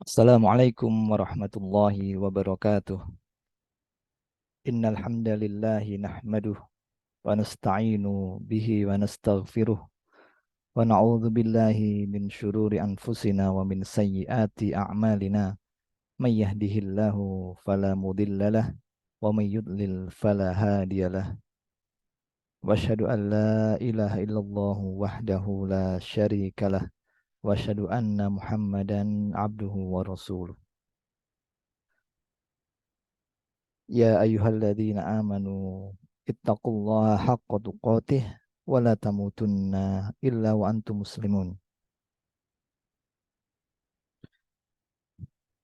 Assalamualaikum warahmatullahi wabarakatuh. Innal hamdalillahi nahmaduh wa nasta'inu bihi wa nastaghfiruh wa na'udzu billahi min syururi anfusina wa min sayyiati a'malina. May yahdihillahu fala mudhillalah wa may yudlil fala hadiyalah. Wa asyhadu an la ilaha illallah wahdahu la syarikalah wa asyhadu anna Muhammadan abduhu wa rasuluh. يا أيها الذين آمنوا اتقوا الله حق تقاته ولا تموتن إلا وأنتم مسلمون.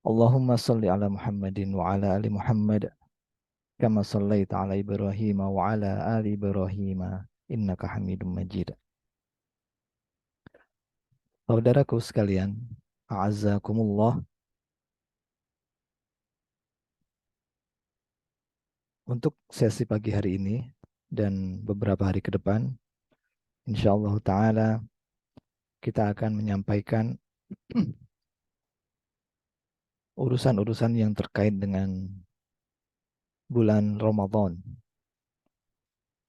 اللهم صل على محمد وعلى آل محمد كما صليت على إبراهيم وعلى آل إبراهيم إنك حميد مجيد. Saudaraku sekalian, a'azzakumullah, untuk sesi pagi hari ini dan beberapa hari ke depan, insyaallah ta'ala kita akan menyampaikan urusan-urusan yang terkait dengan bulan Ramadan.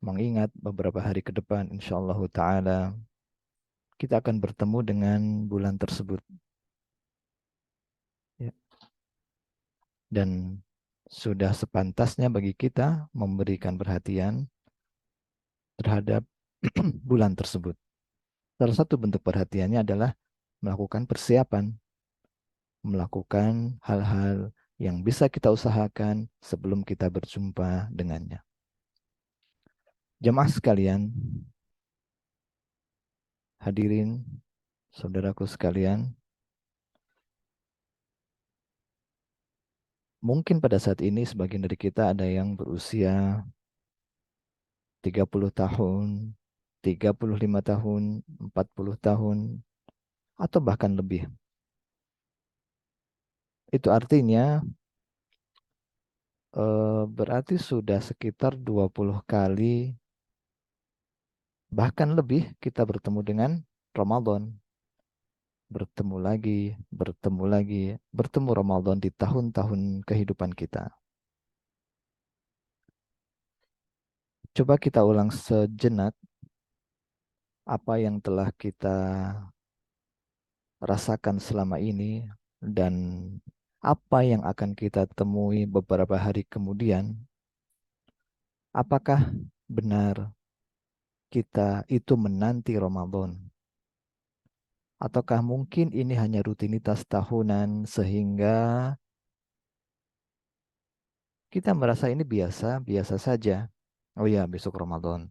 Mengingat beberapa hari ke depan, insyaallah ta'ala kita akan bertemu dengan bulan tersebut. Ya. Dan sudah sepantasnya bagi kita memberikan perhatian terhadap bulan tersebut. Salah satu bentuk perhatiannya adalah melakukan persiapan, melakukan hal-hal yang bisa kita usahakan sebelum kita berjumpa dengannya. Jemaah sekalian, hadirin, saudaraku sekalian, mungkin pada saat ini sebagian dari kita ada yang berusia 30 tahun, 35 tahun, 40 tahun, atau bahkan lebih. Itu artinya berarti sudah sekitar 20 kali, bahkan lebih kita bertemu dengan Ramadan. Bertemu lagi, bertemu Ramadan di tahun-tahun kehidupan kita. Coba kita ulang sejenak apa yang telah kita rasakan selama ini dan apa yang akan kita temui beberapa hari kemudian. Apakah benar kita itu menanti Ramadan? Ataukah mungkin ini hanya rutinitas tahunan sehingga kita merasa ini biasa, biasa saja. Oh ya, besok Ramadan.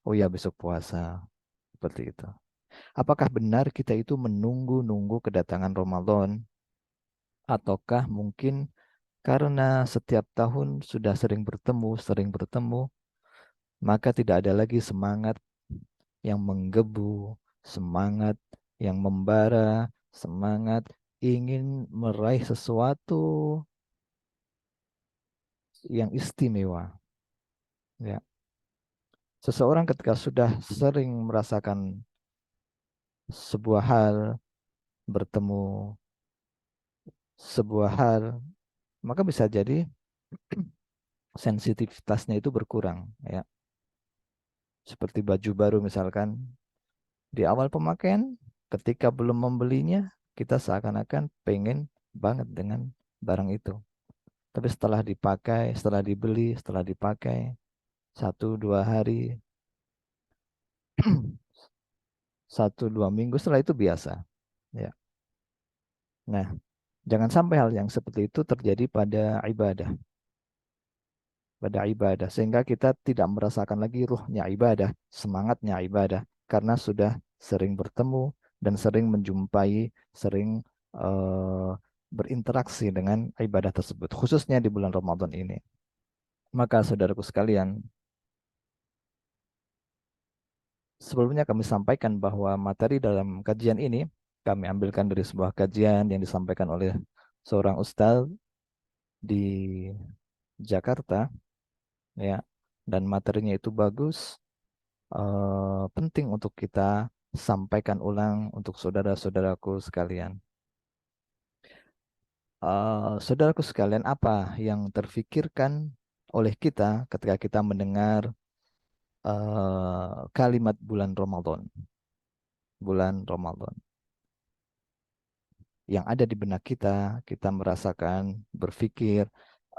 Oh ya, besok puasa. Seperti itu. Apakah benar kita itu menunggu-nunggu kedatangan Ramadan? Ataukah mungkin karena setiap tahun sudah sering bertemu, maka tidak ada lagi semangat yang menggebu, semangat yang membara, semangat ingin meraih sesuatu yang istimewa. Ya. Seseorang ketika sudah sering merasakan sebuah hal, bertemu sebuah hal, maka bisa jadi sensitivitasnya itu berkurang. Ya. Seperti baju baru misalkan, di awal pemakaian, ketika belum membelinya, kita seakan-akan pengen banget dengan barang itu. Tapi setelah dipakai, setelah dibeli, setelah dipakai, 1-2 hari, 1-2 minggu setelah itu biasa. Ya. Nah, jangan sampai hal yang seperti itu terjadi pada ibadah, sehingga kita tidak merasakan lagi ruhnya ibadah, semangatnya ibadah, karena sudah sering bertemu dan sering menjumpai, sering eh, berinteraksi dengan ibadah tersebut, khususnya di bulan Ramadan ini. Maka saudaraku sekalian, sebelumnya kami sampaikan bahwa materi dalam kajian ini Kami ambilkan dari sebuah kajian yang disampaikan oleh seorang ustadz di Jakarta, ya, dan materinya itu bagus, penting untuk kita sampaikan ulang untuk saudara-saudaraku sekalian. Saudaraku sekalian, apa yang terfikirkan oleh kita ketika kita mendengar kalimat bulan Ramadan? Bulan Ramadan. Yang ada di benak kita, kita merasakan, berpikir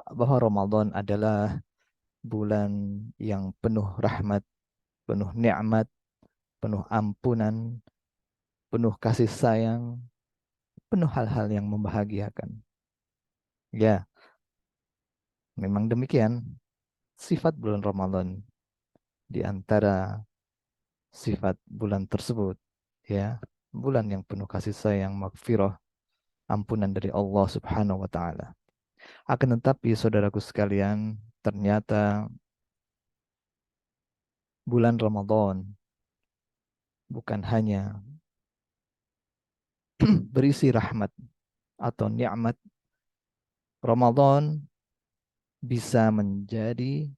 bahwa Ramadan adalah bulan yang penuh rahmat, penuh nikmat, penuh ampunan, penuh kasih sayang, penuh hal-hal yang membahagiakan. Ya, memang demikian sifat bulan Ramadan. Di antara sifat bulan tersebut, ya, bulan yang penuh kasih sayang, maghfirah, ampunan dari Allah Subhanahu wa taala. Akan tetapi saudaraku sekalian, ternyata bulan Ramadan bukan hanya berisi rahmat atau nikmat. Ramadan bisa menjadi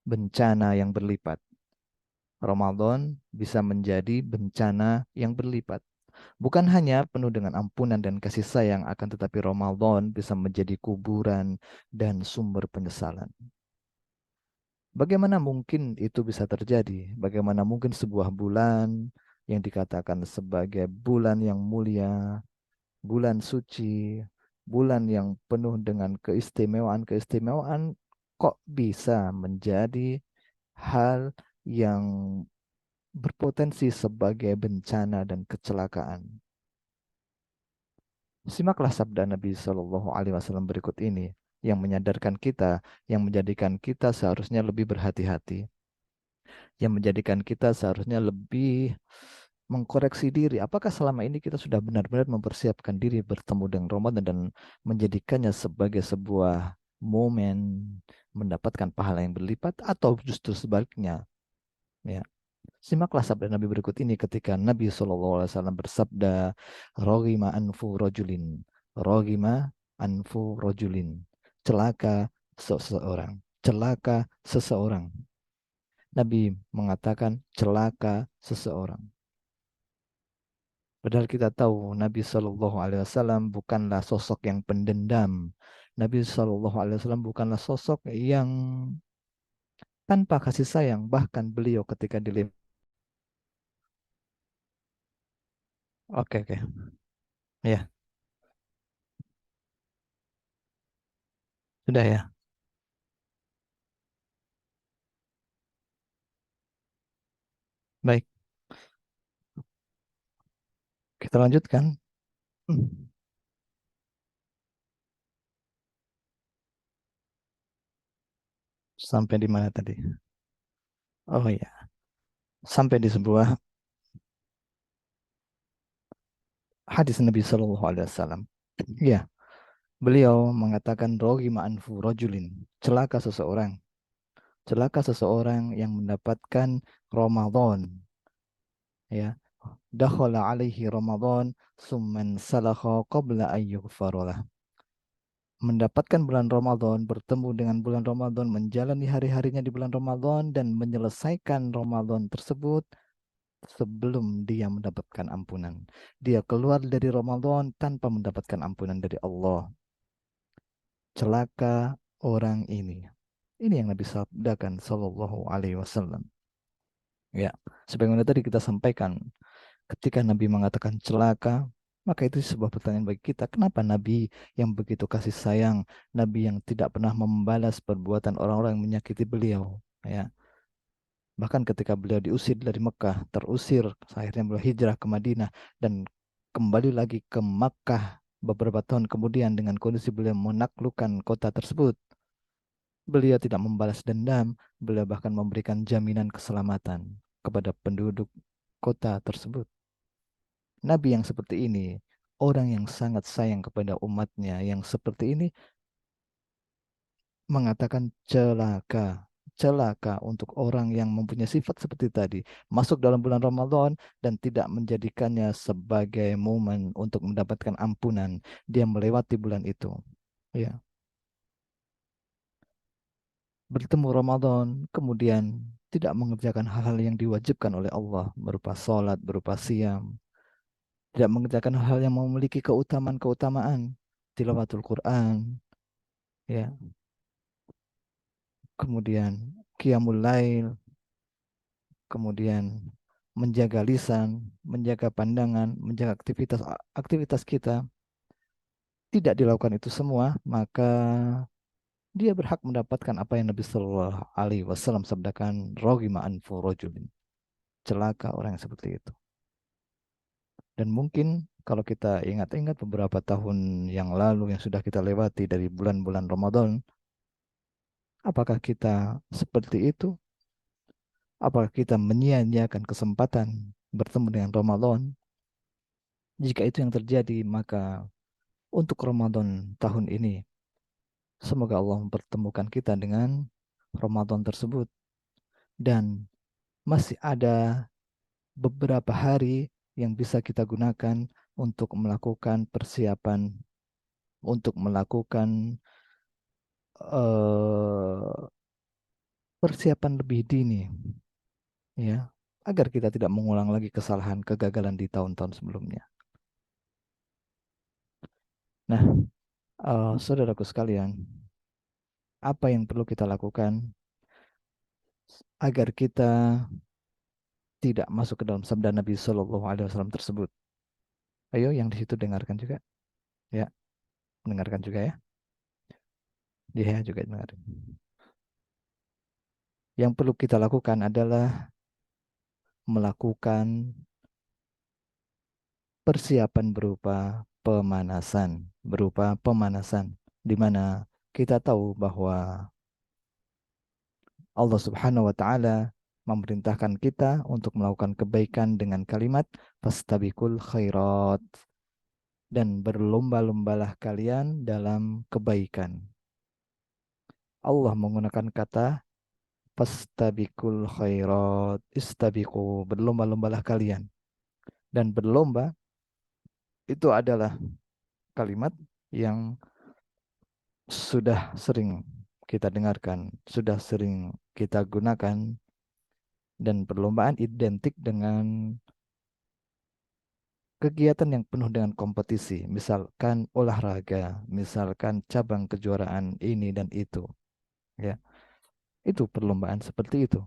bencana yang berlipat. Ramadan bisa menjadi bencana yang berlipat. Bukan hanya penuh dengan ampunan dan kasih sayang, akan tetapi Ramadan bisa menjadi kuburan dan sumber penyesalan. Bagaimana mungkin itu bisa terjadi? Bagaimana mungkin sebuah bulan yang dikatakan sebagai bulan yang mulia, bulan suci, bulan yang penuh dengan keistimewaan-keistimewaan, kok bisa menjadi hal yang berpotensi sebagai bencana dan kecelakaan? Simaklah sabda Nabi Shallallahu Alaihi Wasallam berikut ini yang menyadarkan kita, yang menjadikan kita seharusnya lebih berhati-hati, yang menjadikan kita seharusnya lebih mengkoreksi diri. Apakah selama ini kita sudah benar-benar mempersiapkan diri bertemu dengan Ramadan dan menjadikannya sebagai sebuah momen mendapatkan pahala yang berlipat, atau justru sebaliknya? Ya. Simaklah sabda Nabi berikut ini ketika Nabi SAW bersabda, Rogima anfu rojulin, Rogima anfu rojulin, celaka seseorang, celaka seseorang. Nabi mengatakan celaka seseorang. Padahal kita tahu Nabi Shallallahu Alaihi Wasallam bukanlah sosok yang pendendam. Nabi Shallallahu Alaihi Wasallam bukanlah sosok yang tanpa kasih sayang. Bahkan beliau ketika Oke, oke. Ya, sudah ya. Baik, kita lanjutkan. Hmm. Sampai di mana tadi? Oh ya, sampai di sebuah hadis Nabi Shallallahu Alaihi Wasallam. Ya, beliau mengatakan rogi ma'anfu rojulin, celaka seseorang, celaka seseorang yang mendapatkan Ramadan, ya. Dakhala alaihi Ramadan summan salakha qabla an yughfaralah. Mendapatkan bulan Ramadan, bertemu dengan bulan Ramadan, menjalani hari-harinya di bulan Ramadan dan menyelesaikan Ramadan tersebut sebelum dia mendapatkan ampunan. Dia keluar dari Ramadan tanpa mendapatkan ampunan dari Allah. Celaka orang ini. Ini yang Nabi sabdakan Sallallahu Alaihi Wasallam. Ya, sebagaimana tadi kita sampaikan, ketika Nabi mengatakan celaka, maka itu sebuah pertanyaan bagi kita. Kenapa Nabi yang begitu kasih sayang, Nabi yang tidak pernah membalas perbuatan orang-orang yang menyakiti beliau, ya. Bahkan ketika beliau diusir dari Mekah, terusir, akhirnya beliau hijrah ke Madinah dan kembali lagi ke Makkah beberapa tahun kemudian dengan kondisi beliau menaklukkan kota tersebut. Beliau tidak membalas dendam, beliau bahkan memberikan jaminan keselamatan kepada penduduk kota tersebut. Nabi yang seperti ini, orang yang sangat sayang kepada umatnya, yang seperti ini mengatakan celaka, celaka untuk orang yang mempunyai sifat seperti tadi, masuk dalam bulan Ramadan dan tidak menjadikannya sebagai momen untuk mendapatkan ampunan. Dia melewati bulan itu. Ya, bertemu Ramadan, kemudian tidak mengerjakan hal-hal yang diwajibkan oleh Allah, berupa salat, berupa siam, tidak mengerjakan hal yang memiliki keutamaan-keutamaan, tilawatul Quran, ya, kemudian qiyamul lail, kemudian menjaga lisan, menjaga pandangan, menjaga aktivitas aktivitas kita, tidak dilakukan itu semua, maka dia berhak mendapatkan apa yang Nabi Shallallahu Alaihi Wasallam sabdakan, rogima anfu rojulin, celaka orang yang seperti itu. Dan mungkin kalau kita ingat-ingat beberapa tahun yang lalu yang sudah kita lewati dari bulan-bulan Ramadan, apakah kita seperti itu? Apakah kita menyia-nyiakan kesempatan bertemu dengan Ramadan? Jika itu yang terjadi, maka untuk Ramadan tahun ini, semoga Allah mempertemukan kita dengan Ramadan tersebut. Dan masih ada beberapa hari yang bisa kita gunakan untuk melakukan persiapan, untuk melakukan eh, persiapan lebih dini, ya, agar kita tidak mengulang lagi kesalahan kegagalan di tahun-tahun sebelumnya. Nah, saudaraku sekalian, apa yang perlu kita lakukan agar kita tidak masuk ke dalam sabda Nabi Shallallahu Alaihi Wasallam tersebut? Ayo, yang di situ dengarkan juga, ya, dengarkan juga ya, dia juga dengar. Yang perlu kita lakukan adalah melakukan persiapan berupa pemanasan, di mana kita tahu bahwa Allah Subhanahu wa taala memerintahkan kita untuk melakukan kebaikan dengan kalimat fastabiqul khairat, dan berlomba-lombalah kalian dalam kebaikan. Allah menggunakan kata fastabiqul khairat, istabiqu, berlomba-lombalah kalian. Dan berlomba itu adalah kalimat yang sudah sering kita dengarkan, sudah sering kita gunakan, dan perlombaan identik dengan kegiatan yang penuh dengan kompetisi, misalkan olahraga, misalkan cabang kejuaraan ini dan itu, ya. Itu perlombaan seperti itu.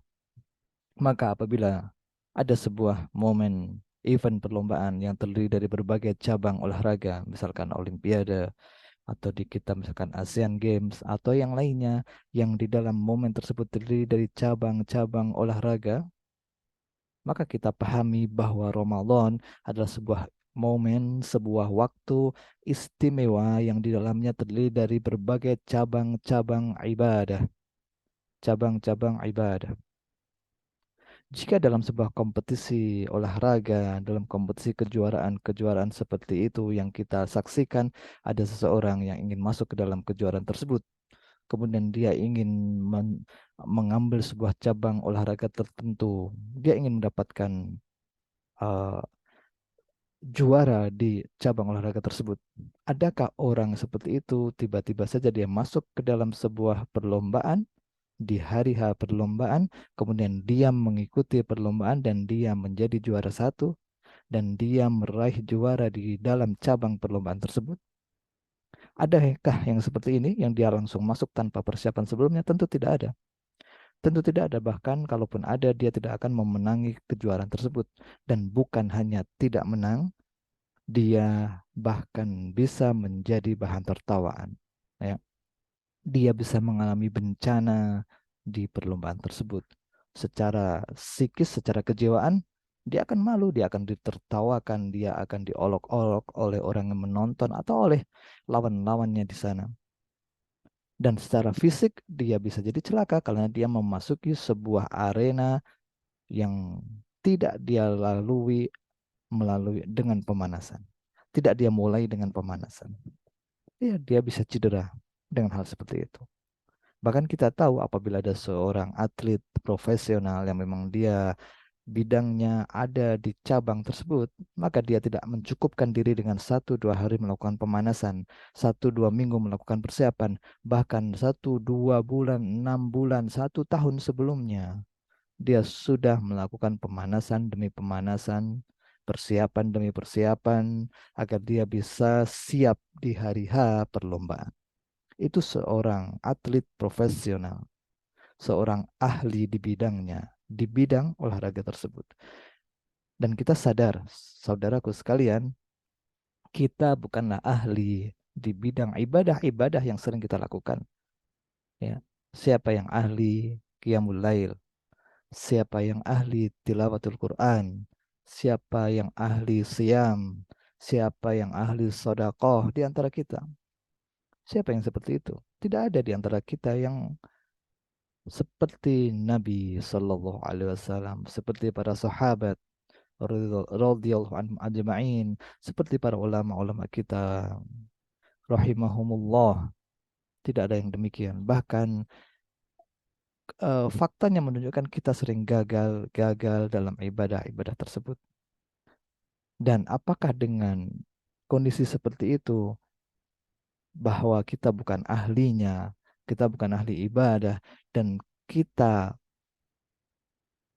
Maka apabila ada sebuah momen event perlombaan yang terdiri dari berbagai cabang olahraga, misalkan Olimpiade, atau di kita misalkan ASEAN Games atau yang lainnya, yang di dalam momen tersebut terdiri dari cabang-cabang olahraga, maka kita pahami bahwa Ramadan adalah sebuah momen, sebuah waktu istimewa yang di dalamnya terdiri dari berbagai cabang-cabang ibadah, cabang-cabang ibadah. Jika dalam sebuah kompetisi olahraga, dalam kompetisi kejuaraan-kejuaraan seperti itu yang kita saksikan, ada seseorang yang ingin masuk ke dalam kejuaraan tersebut, kemudian dia ingin mengambil sebuah cabang olahraga tertentu, dia ingin mendapatkan uh, juara di cabang olahraga tersebut. Adakah orang seperti itu tiba-tiba saja dia masuk ke dalam sebuah perlombaan di hari H perlombaan, kemudian dia mengikuti perlombaan dan dia menjadi juara satu dan dia meraih juara di dalam cabang perlombaan tersebut? Adakah yang seperti ini yang dia langsung masuk tanpa persiapan sebelumnya? Tentu tidak ada. Tentu tidak ada, bahkan kalaupun ada dia tidak akan memenangi kejuaraan tersebut. Dan bukan hanya tidak menang, dia bahkan bisa menjadi bahan tertawaan. Ya. Dia bisa mengalami bencana di perlombaan tersebut. Secara psikis, secara kejiwaan, dia akan malu, dia akan ditertawakan, dia akan diolok-olok oleh orang yang menonton atau oleh lawan-lawannya di sana. Dan secara fisik dia bisa jadi celaka karena dia memasuki sebuah arena yang tidak dia melalui dengan pemanasan. Tidak dia mulai dengan pemanasan. Ya, dia bisa cedera dengan hal seperti itu. Bahkan kita tahu apabila ada seorang atlet profesional yang memang dia bidangnya ada di cabang tersebut, maka dia tidak mencukupkan diri dengan 1-2 hari melakukan pemanasan, 1-2 minggu melakukan persiapan, bahkan 1-2 bulan, 6 bulan, 1 tahun sebelumnya dia sudah melakukan pemanasan demi pemanasan, persiapan demi persiapan, agar dia bisa siap di hari H perlombaan. Itu seorang atlet profesional, seorang ahli di bidangnya, di bidang olahraga tersebut. Dan kita sadar, saudaraku sekalian, kita bukanlah ahli di bidang ibadah-ibadah yang sering kita lakukan. Ya. Siapa yang ahli qiyamul lail? Siapa yang ahli tilawatul Quran? Siapa yang ahli siam? Siapa yang ahli sodakoh di antara kita? Siapa yang seperti itu? Tidak ada di antara kita yang seperti Nabi Sallallahu Alaihi Wasallam, seperti para sahabat radhiyallahu anhum ajma'in, seperti para ulama-ulama kita rahimahumullah. Tidak ada yang demikian. Bahkan faktanya menunjukkan kita sering gagal dalam ibadah-ibadah tersebut. Dan apakah dengan kondisi seperti itu, bahwa kita bukan ahlinya, kita bukan ahli ibadah, dan kita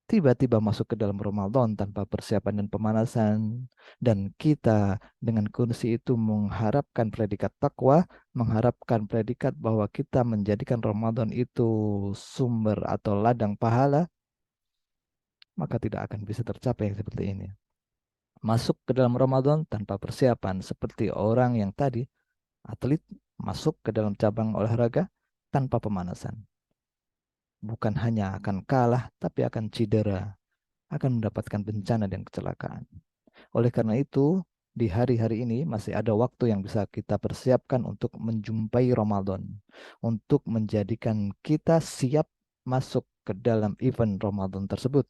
tiba-tiba masuk ke dalam Ramadan tanpa persiapan dan pemanasan, dan kita dengan kondisi itu mengharapkan predikat takwa, mengharapkan predikat bahwa kita menjadikan Ramadan itu sumber atau ladang pahala, maka tidak akan bisa tercapai yang seperti ini. Masuk ke dalam Ramadan tanpa persiapan, seperti orang yang tadi, atlet masuk ke dalam cabang olahraga tanpa pemanasan. Bukan hanya akan kalah, tapi akan cedera, akan mendapatkan bencana dan kecelakaan. Oleh karena itu, di hari-hari ini masih ada waktu yang bisa kita persiapkan untuk menjumpai Ramadan, untuk menjadikan kita siap masuk ke dalam event Ramadan tersebut.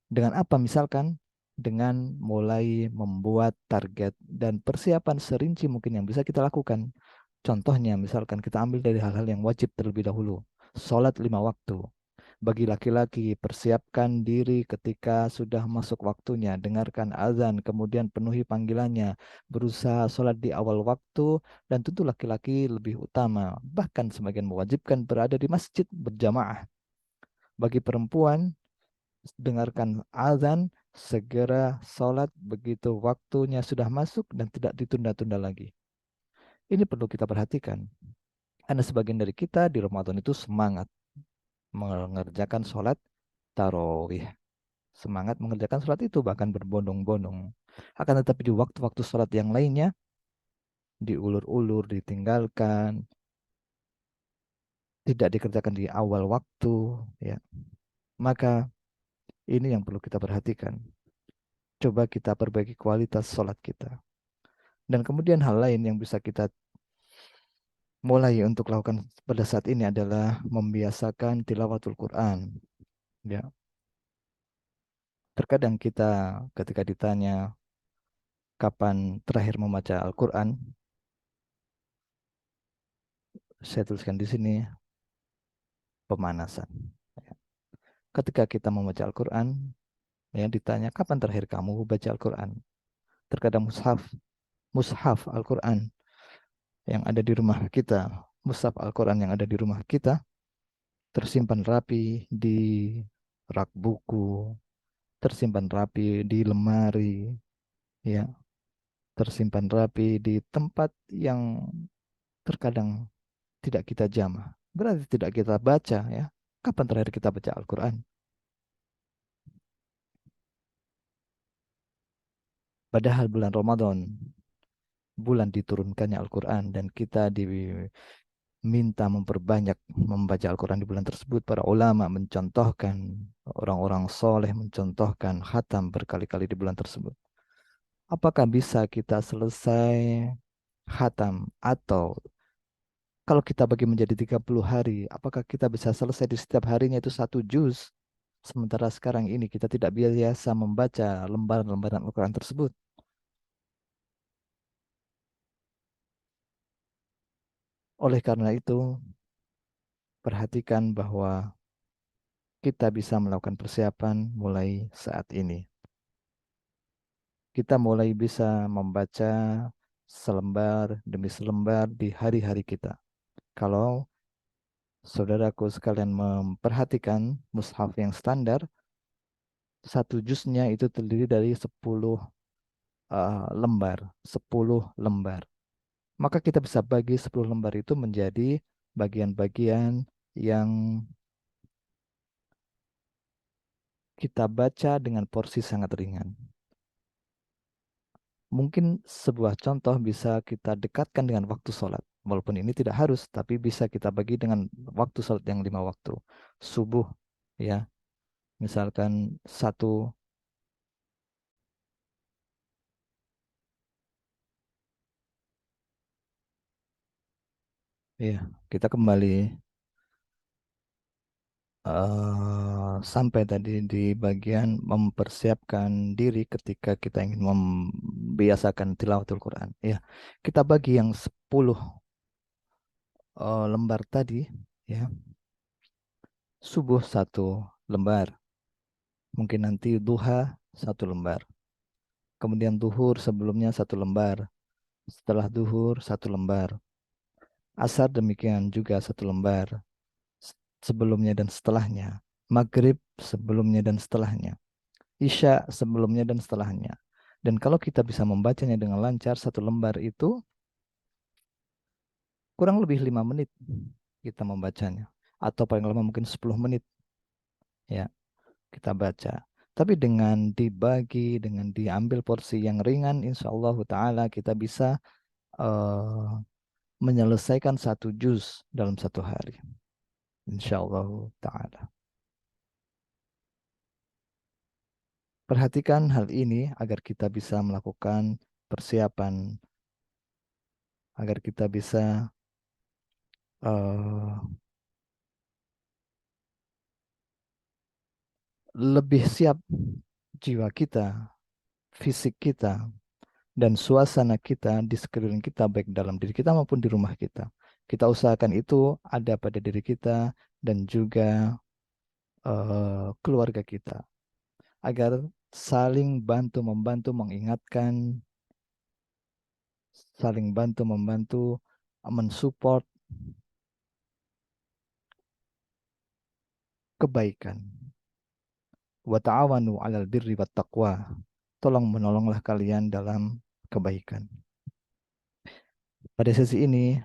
Dengan apa misalkan? Dengan mulai membuat target dan persiapan serinci mungkin yang bisa kita lakukan. Contohnya misalkan kita ambil dari hal-hal yang wajib terlebih dahulu. Sholat 5 waktu. Bagi laki-laki, persiapkan diri ketika sudah masuk waktunya. Dengarkan azan, kemudian penuhi panggilannya. Berusaha sholat di awal waktu, dan tentu laki-laki lebih utama. Bahkan sebagian mewajibkan berada di masjid berjamaah. Bagi perempuan, dengarkan azan, segera sholat begitu waktunya sudah masuk dan tidak ditunda-tunda lagi. Ini perlu kita perhatikan. Karena sebagian dari kita di Ramadan itu semangat mengerjakan sholat tarawih. Semangat mengerjakan sholat itu bahkan berbondong-bondong. Akan tetapi di waktu-waktu sholat yang lainnya, diulur-ulur, ditinggalkan, tidak dikerjakan di awal waktu, ya. Maka ini yang perlu kita perhatikan. Coba kita perbaiki kualitas sholat kita. Dan kemudian hal lain yang bisa kita mulai untuk lakukan pada saat ini adalah membiasakan tilawatul Quran. Ya, terkadang kita ketika ditanya kapan terakhir membaca Al-Quran, saya tuliskan di sini pemanasan. Ya. Ketika kita membaca Al-Quran, ya ditanya kapan terakhir kamu baca Al-Quran. Terkadang mushaf Al-Quran yang ada di rumah kita, mushaf Al-Quran yang ada di rumah kita tersimpan rapi di rak buku, tersimpan rapi di lemari, ya, tersimpan rapi di tempat yang terkadang tidak kita jamah. Berarti tidak kita baca, ya. Kapan terakhir kita baca Al-Quran? Padahal bulan Ramadan, bulan diturunkannya Al-Quran, dan kita diminta memperbanyak membaca Al-Quran di bulan tersebut. Para ulama mencontohkan, orang-orang soleh mencontohkan khatam berkali-kali di bulan tersebut. Apakah bisa kita selesai khatam, atau kalau kita bagi menjadi 30 hari, apakah kita bisa selesai di setiap harinya itu 1 juz? Sementara sekarang ini kita tidak biasa membaca lembaran-lembaran Al-Quran tersebut. Oleh karena itu, perhatikan bahwa kita bisa melakukan persiapan mulai saat ini. Kita mulai bisa membaca selembar demi selembar di hari-hari kita. Kalau saudaraku sekalian memperhatikan mushaf yang standar, satu juznya itu terdiri dari 10 lembar, 10 lembar. Maka kita bisa bagi 10 lembar itu menjadi bagian-bagian yang kita baca dengan porsi sangat ringan. Mungkin sebuah contoh bisa kita dekatkan dengan waktu sholat. Walaupun ini tidak harus, tapi bisa kita bagi dengan waktu sholat yang 5 waktu. Subuh, ya, misalkan satu, ya, kita kembali sampai tadi di bagian mempersiapkan diri ketika kita ingin membiasakan tilawatul Quran. Ya, kita bagi yang 10 lembar tadi, ya, subuh satu lembar, mungkin nanti duha satu lembar, kemudian duhur sebelumnya satu lembar, setelah duhur satu lembar, asar demikian juga satu lembar, sebelumnya dan setelahnya, maghrib sebelumnya dan setelahnya, Isya sebelumnya dan setelahnya. Dan kalau kita bisa membacanya dengan lancar, satu lembar itu kurang lebih 5 menit kita membacanya. Atau paling lama mungkin 10 menit ya kita baca. Tapi dengan dibagi, dengan diambil porsi yang ringan, insya Allah Ta'ala kita bisa eh, menyelesaikan satu juz dalam satu hari. Insya Allah Ta'ala. Perhatikan hal ini agar kita bisa melakukan persiapan, agar kita bisa eh, lebih siap jiwa kita, fisik kita, dan suasana kita di sekeliling kita, baik dalam diri kita maupun di rumah kita. Kita usahakan itu ada pada diri kita dan juga keluarga kita, agar saling bantu membantu mengingatkan, saling bantu membantu mensupport kebaikan. Wa ta'awanu 'alal birri wat taqwa. Tolong menolonglah kalian dalam kebaikan. Pada sesi ini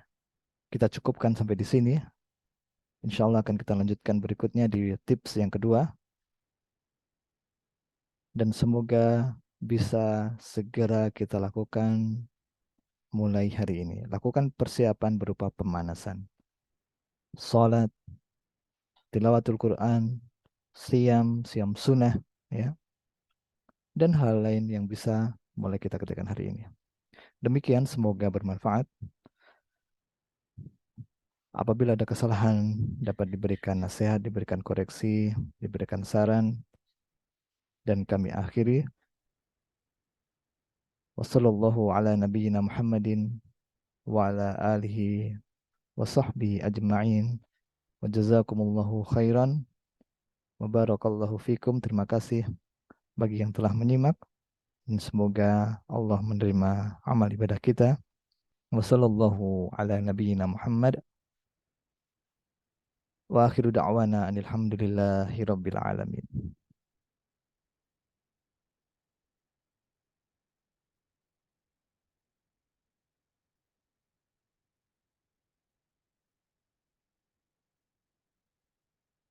kita cukupkan sampai di sini. Insya Allah akan kita lanjutkan berikutnya di tips yang kedua. Dan semoga bisa segera kita lakukan mulai hari ini. Lakukan persiapan berupa pemanasan. Salat, tilawatul Quran, siam sunnah, ya, dan hal lain yang bisa mulai kita kerjakan hari ini. Demikian, semoga bermanfaat. Apabila ada kesalahan, dapat diberikan nasihat, diberikan koreksi, diberikan saran, dan kami akhiri. Wassallallahu ala nabiyyina Muhammadin wa ala alihi wa sahbihi ajma'in. Wa jazakumullahu khairan. Wa barakallahu fikum. Terima kasih bagi yang telah menyimak. Dan semoga Allah menerima amal ibadah kita. Wassallallahu ala nabiyyina Muhammad. Wa akhiru da'wana anilhamdulillahi rabbil alamin.